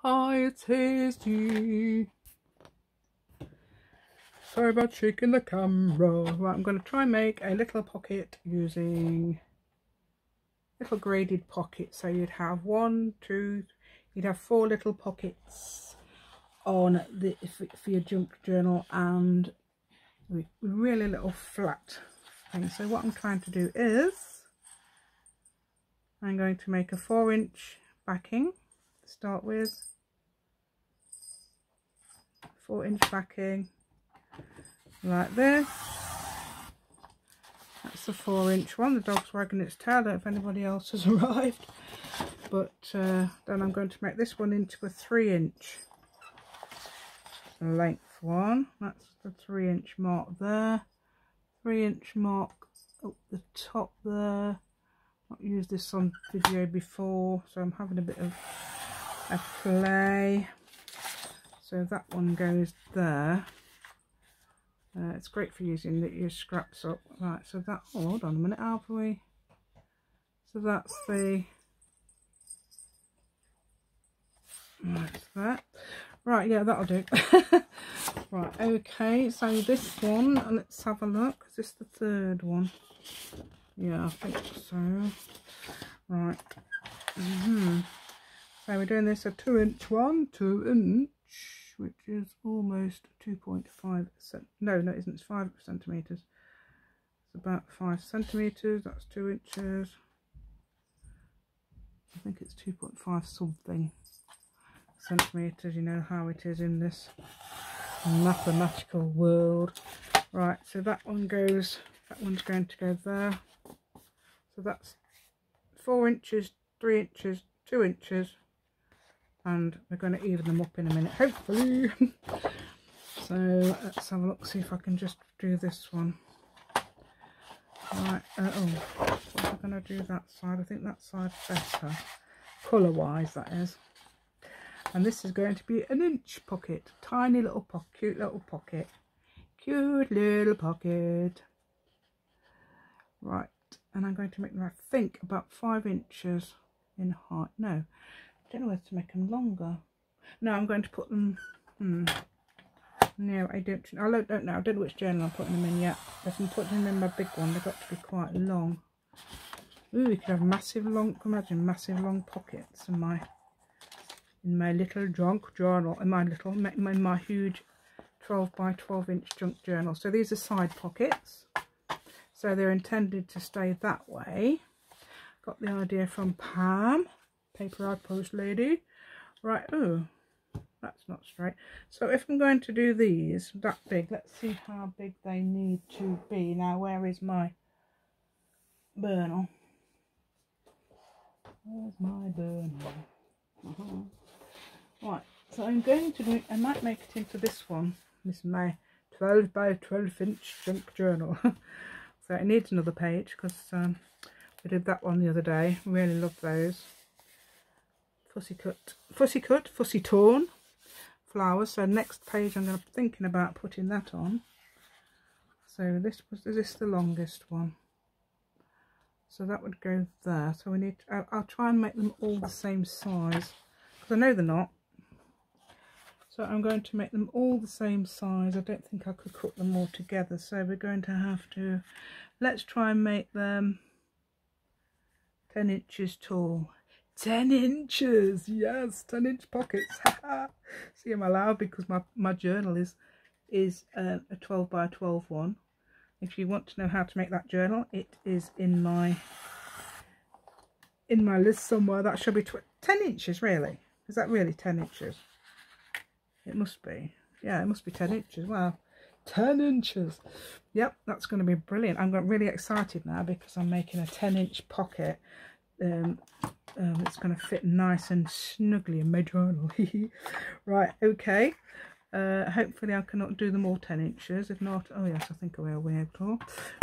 Hi, it's Hasty. Sorry about shaking the camera. Right, I'm going to try and make a little pocket using little graded pockets. So you'd have you'd have 4 little pockets on the for your junk journal and really little flat thing. So what I'm trying to do is I'm going to make a 4-inch backing to start with. 4-inch backing like this. That's the 4-inch one. The dog's wagging its tail. I don't know if anybody else has arrived, but then I'm going to make this one into a 3-inch length one. That's the 3-inch mark there, 3-inch mark up the top there. I've used this on video before, so I'm having a bit of a play. So that one goes there. It's great for using your scraps up. Right, so that, oh, hold on a minute, have we? So that's the, that's that. Right, yeah, that'll do. Right, okay, so this one, let's have a look. Is this the 3rd one? Yeah, I think so. Right. So we're doing this a 2-inch one, 2-inch, which is almost 2.5 no it isn't, it's 5 centimeters. It's about 5 centimeters. That's 2 inches. I think it's 2.5 something centimeters. You know how it is in this mathematical world. Right, so that one's going to go there. So that's 4 inches, 3 inches, 2 inches, and we're going to even them up in a minute, hopefully. So let's have a look, see if I can just do this one. Right, oh, what am I going to do that side? I think that side's better, colour wise that is. And this is going to be an inch pocket, tiny little pocket, cute little pocket, cute little pocket. Right, and I'm going to make them, I think, about 5 inches in height. No, I don't know whether to make them longer. No, I'm going to put them, no, I don't know. I don't know which journal I'm putting them in yet. If I'm putting them in my big one, they've got to be quite long. Ooh, you could have massive long, imagine massive long pockets in my little junk journal, in my huge 12 by 12 inch junk journal. So these are side pockets, so they're intended to stay that way. Got the idea from Pam, paper I post lady. Right, oh, that's not straight. So if I'm going to do these that big, let's see how big they need to be. Now, where is my journal? Where's my journal? Right, so I'm going to do, I might make it into this one. This is my 12 by 12 inch junk journal. So it needs another page because we did that one the other day. Really love those. Fussy torn flowers. So next page I'm going to be thinking about putting that on. So is this the longest one? So that would go there. So we need to, I'll try and make them all the same size because I know they're not. So I'm going to make them all the same size. I don't think I could cut them all together, so we're going to have to, let's try and make them 10 inches tall. 10 inches, yes, 10-inch pockets. See, I'm allowed because my journal is a 12 by 12 one. If you want to know how to make that journal, it is in my list somewhere. That should be 10 inches, really. Is that really 10 inches? It must be. Yeah, it must be 10 inches. Wow, 10 inches. Yep, that's going to be brilliant. I'm really excited now because I'm making a 10-inch pocket. It's going to fit nice and snugly in my journal. Right, okay. Hopefully I cannot do them all 10 inches. If not, oh yes, I think I will be able to.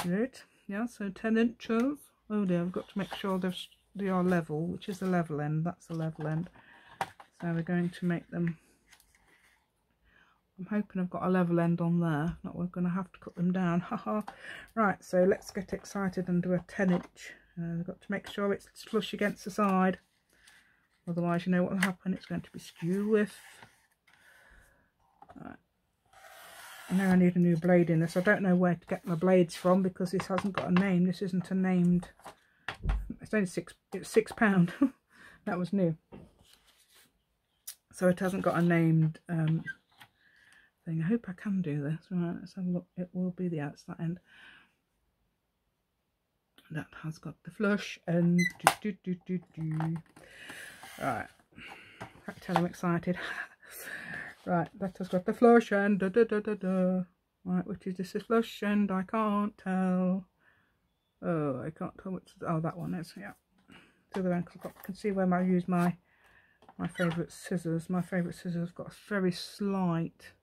Right, yeah, so 10 inches. Oh dear, I've got to make sure they are level, which is the level end. That's the level end. So we're going to make them, I'm hoping I've got a level end on there. Not, we're going to have to cut them down. Haha. Right, so let's get excited and do a 10-inch. We've got to make sure it's flush against the side. otherwise you know what will happen, it's going to be skew with. Right. Now I need a new blade in this. I don't know where to get my blades from because this hasn't got a name. This isn't a named, it's only it's £6. That was new, so it hasn't got a named thing. I hope I can do this. Right, let's have a look. It will be the outside end. That has got the flush and right. I can tell I'm excited. Right, that has got the flush end. Right, which is this flush end? I can't tell. Oh, I can't tell which. Oh, that one is. Yeah. The other end. I can see where I use my favourite scissors. My favourite scissors have got a very slight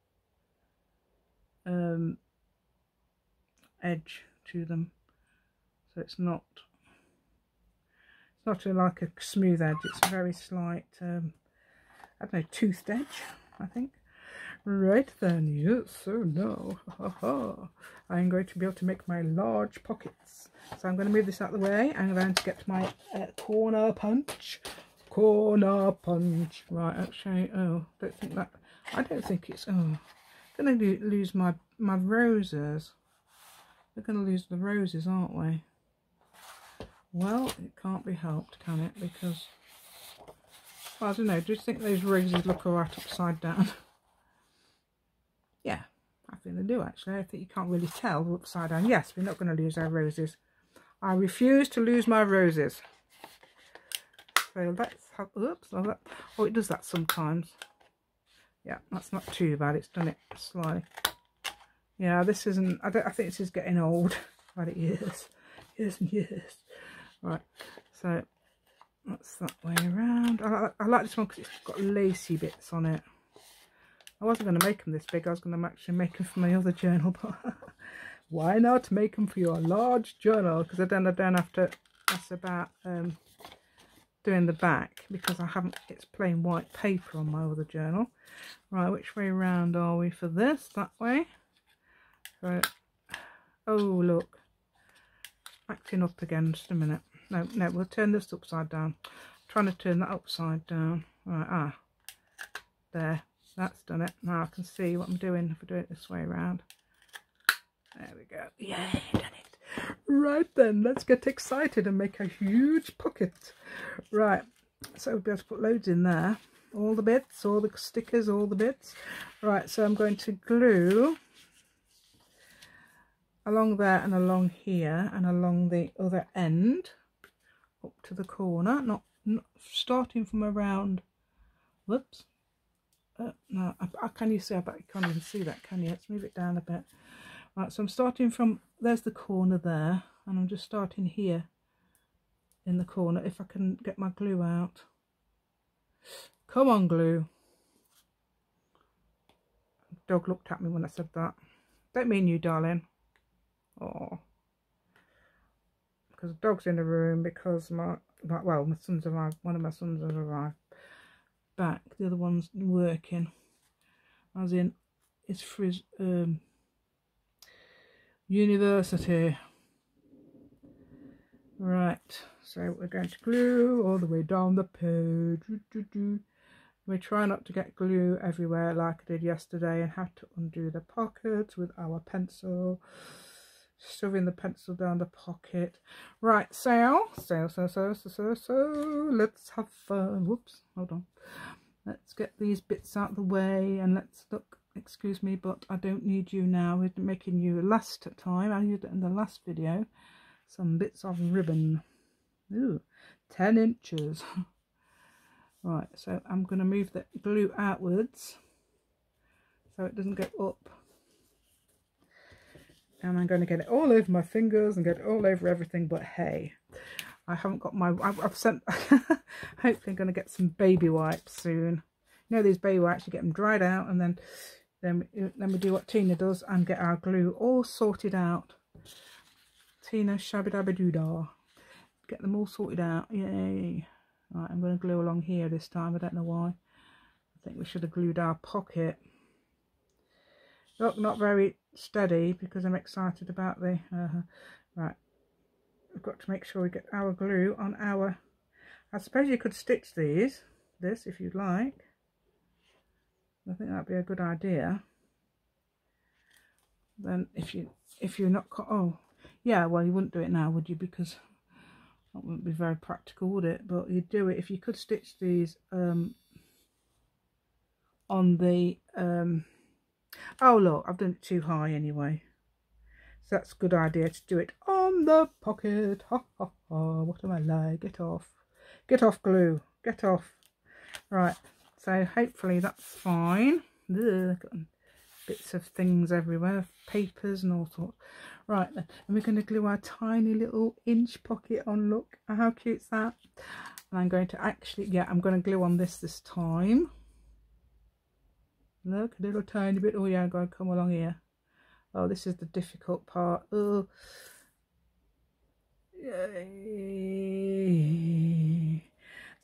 edge to them, so it's not like a smooth edge. It's a very slight I don't know, toothed edge, I think. Right then, yes, so now I'm going to be able to make my large pockets. So I'm going to move this out of the way. I'm going to get my corner punch. Right, actually, I don't think it's, I'm going to lose my roses. We're going to lose the roses, aren't we? Well, it can't be helped, can it? Because, well, I don't know, do you think those roses look alright upside down? Yeah, I think they do actually. I think you can't really tell upside down. Yes, we're not going to lose our roses. I refuse to lose my roses. So let's have, oops, oh, it does that sometimes. Yeah, that's not too bad. It's done it slightly. Yeah, this isn't, I think this is getting old. But it is. Years and years. Right, so that's that way around. I like this one because it's got lacy bits on it. I wasn't going to make them this big. I was going to actually make them for my other journal, but why not make them for your large journal? Because then I don't have to mess about doing the back, because I haven't, it's plain white paper on my other journal. Right, which way around are we for this? That way. So, oh look, acting up again. Just a minute. No, we'll turn this upside down. I'm trying to turn that upside down. Right, there. That's done it. Now I can see what I'm doing if I do it this way around. There we go. Yay, done it. Right then, let's get excited and make a huge pocket. Right, so we'll be able to put loads in there. All the bits, all the stickers, all the bits. Right, so I'm going to glue along there and along here and along the other end up to the corner. Not starting from around. Whoops. No, can you see? I bet you can't even see that, can you? Let's move it down a bit. Right, so I'm starting from, there's the corner there, and I'm just starting here in the corner. If I can get my glue out. Come on, glue. Dog looked at me when I said that. Don't mean you, darling. Oh, because the dog's in the room, because my son's arrived. One of my sons has arrived back. The other one's working, as in it's for his university. Right, so we're going to glue all the way down the page. We try not to get glue everywhere like I did yesterday and have to undo the pockets with our pencil, shoving the pencil down the pocket. Right, so let's have fun. Whoops, hold on. Let's get these bits out of the way and let's look. Excuse me, but I don't need you now. We're making you last time. I used it in the last video. Some bits of ribbon. Ooh, 10 inches. Right, so I'm going to move the glue outwards so it doesn't get up. And I'm going to get it all over my fingers and get it all over everything, but hey, I haven't got my, I've sent, hopefully I'm going to get some baby wipes soon. You know, these baby wipes, you get them dried out and then we do what Tina does and get our glue all sorted out. Tina shabby-dabby-doo-dah. Get them all sorted out, yay. Right, I'm going to glue along here this time, I don't know why. I think we should have glued our pocket. Look, not very steady because I'm excited about the right, we've got to make sure we get our glue on our, I suppose you could stitch these, this if you'd like. I think that'd be a good idea. Then if you're not, oh yeah, well you wouldn't do it now, would you? Because that wouldn't be very practical, would it? But you'd do it if you could stitch these on the oh look, I've done it too high anyway, so that's a good idea to do it on the pocket. Ha ha ha, what am I like? Get off glue, get off. Right, so hopefully that's fine. Ugh, got bits of things everywhere, papers and all sorts. Right then, and we're going to glue our tiny little inch pocket on. Look how cute's that. And I'm going to actually, yeah, I'm going to glue on this time. Look, a little tiny bit. Oh yeah, I'm going to come along here. Oh, this is the difficult part. Oh, yay.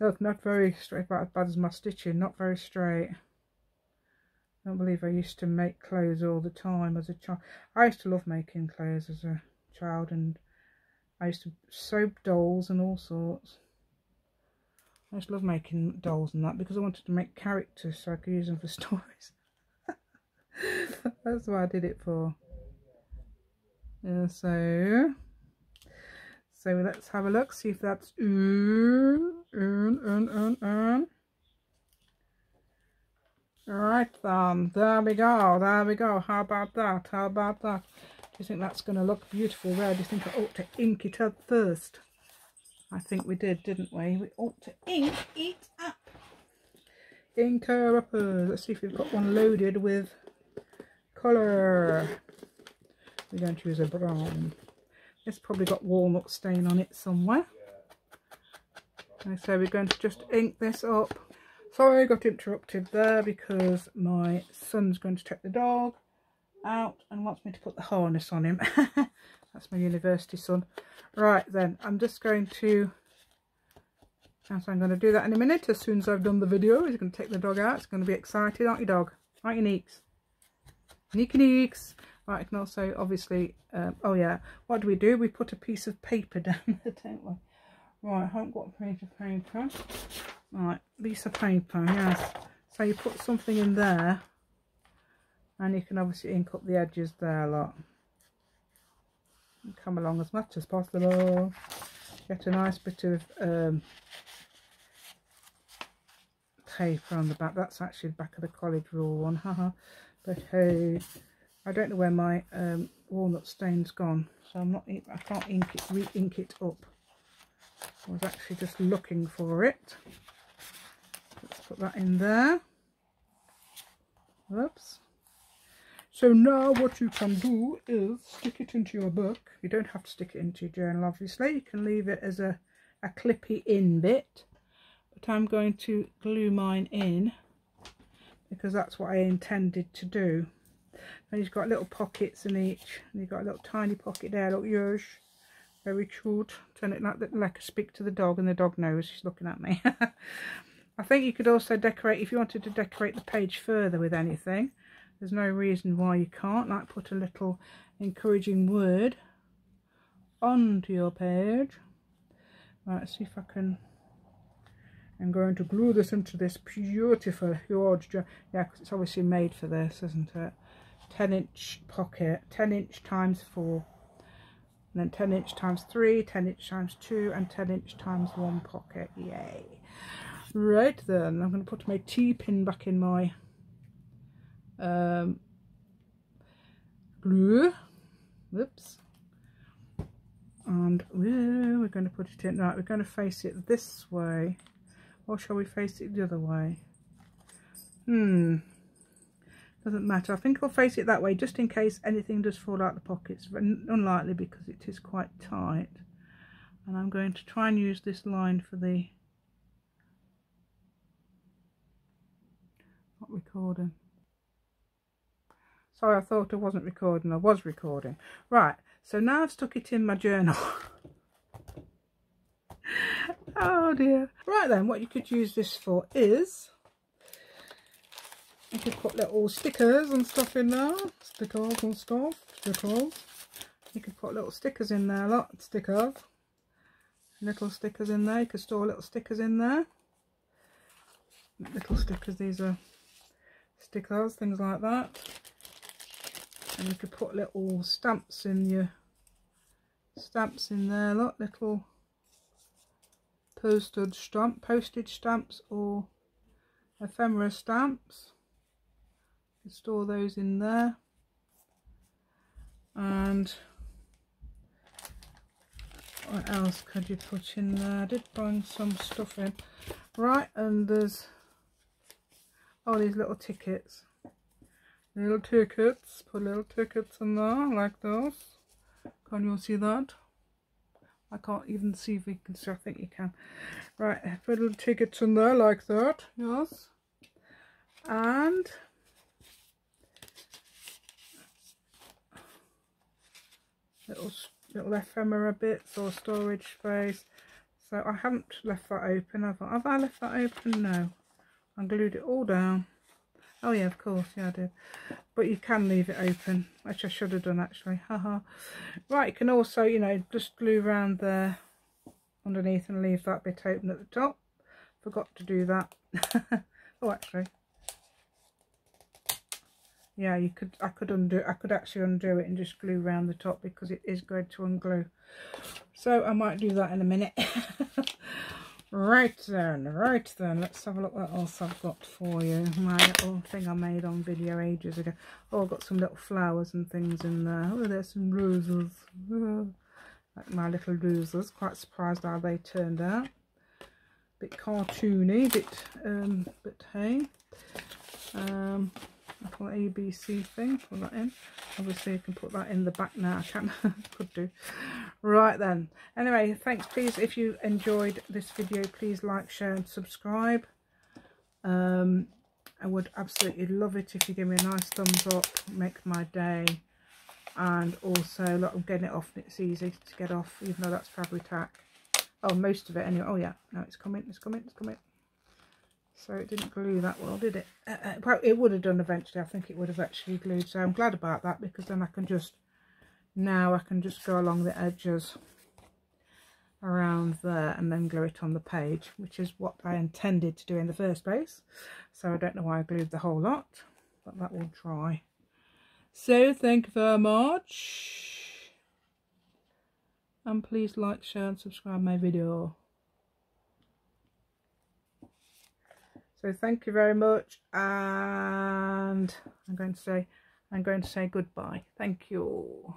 Look, not very straight, about as bad as my stitching, not very straight. I don't believe I used to make clothes all the time as a child. I used to love making clothes as a child, and I used to sew dolls and all sorts. I used to love making dolls and that because I wanted to make characters so I could use them for stories. That's what I did it for. So let's have a look, see if that's Right then, there we go, how about that, do you think that's going to look beautiful? Where do you think I ought to ink it up first? I think we did, didn't we? We ought to ink it up. Ink her up. Let's see if we've got one loaded with colour. We're going to use a brown. It's probably got walnut stain on it somewhere. And so we're going to just ink this up. Sorry, I got interrupted there because my son's going to take the dog out and wants me to put the harness on him. That's my university son. Right then, I'm just going to, so I'm going to do that in a minute. As soon as I've done the video, he's going to take the dog out. It's going to be excited, aren't you, dog? Aren't you, Neeks? Neeks. Right, I can also obviously, oh yeah, what do? We put a piece of paper down there, don't we? Right, I haven't got a piece of paper. Right, piece of paper, yes. So you put something in there, and you can obviously ink up the edges there a lot. Come along as much as possible. Get a nice bit of paper on the back. That's actually the back of the college rule one, haha. But hey, I don't know where my walnut stain's gone, so I can't re-ink it up. I was actually just looking for it. Let's put that in there. Oops. So now what you can do is stick it into your book. You don't have to stick it into your journal, obviously. You can leave it as a clippy in bit. But I'm going to glue mine in because that's what I intended to do. And you've got little pockets in each. And you've got a little tiny pocket there. Look, yours. Very cute. Turn it like I speak to the dog, and the dog knows she's looking at me. I think you could also decorate, if you wanted to decorate the page further with anything. There's no reason why you can't. Like put a little encouraging word onto your page. Right, let's see if I can. I'm going to glue this into this beautiful huge, yeah, because it's obviously made for this, isn't it? 10-inch pocket, 10-inch times 4, and then 10-inch times 3, 10-inch times 2, and 10-inch times 1 pocket. Yay! Right then, I'm going to put my T-pin back in my glue. Whoops. And we're going to put it in. Right, we're going to face it this way. Or shall we face it the other way? Doesn't matter. I think I'll face it that way just in case anything does fall out the pockets. But unlikely because it is quite tight. And I'm going to try and use this line for the... Not recording. Sorry, I thought I wasn't recording. I was recording. Right, so now I've stuck it in my journal. Oh dear. Right then, what you could use this for is you could put little stickers and stuff in there. Stickers and stuff. Stickers. You could put little stickers in there. Little stickers in there. You could store little stickers in there. little stickers. These are stickers, things like that. And you could put little stamps in there. Look, little postage stamps or ephemera stamps. You store those in there. And what else could you put in there? I did bring some stuff in. Right, and there's these little tickets. Little tickets. Put little tickets in there like those. Can you see that? I can't even see if we can see. I think you can. Right, put little tickets in there like that. Yes. And little ephemera bits or storage space. So I haven't left that open, have I? Have I left that open? No. I glued it all down. Oh yeah, of course, yeah I did. But you can leave it open, which I should have done actually. Haha. Right, you can also, you know, just glue around there underneath and leave that bit open at the top. Forgot to do that. Oh, actually. Yeah, I could actually undo it and just glue around the top because it is going to unglue. So I might do that in a minute. Right then, let's have a look what else I've got for you. My little thing I made on video ages ago. Oh, I've got some little flowers and things in there. Oh, there's some roses. Oh, like my little roses. Quite surprised how they turned out. Bit cartoony, but hey. Little ABC thing, put that in. Obviously you can put that in the back now. I can could do. Right then, anyway, thanks. Please, if you enjoyed this video, please like, share and subscribe. I would absolutely love it if you give me a nice thumbs up. Make my day. And also, look, I'm getting it off and it's easy to get off, even though that's fabric tack. Oh, most of it anyway. Oh yeah, no, it's coming. So it didn't glue that well, did it? Well, it would have done eventually. I think it would have actually glued. So I'm glad about that, because then I can just go along the edges around there and then glue it on the page, which is what I intended to do in the first place. So I don't know why I glued the whole lot, but that will dry. So thank you very much. And please like, share and subscribe my video. So thank you very much, and I'm going to say goodbye. Thank you.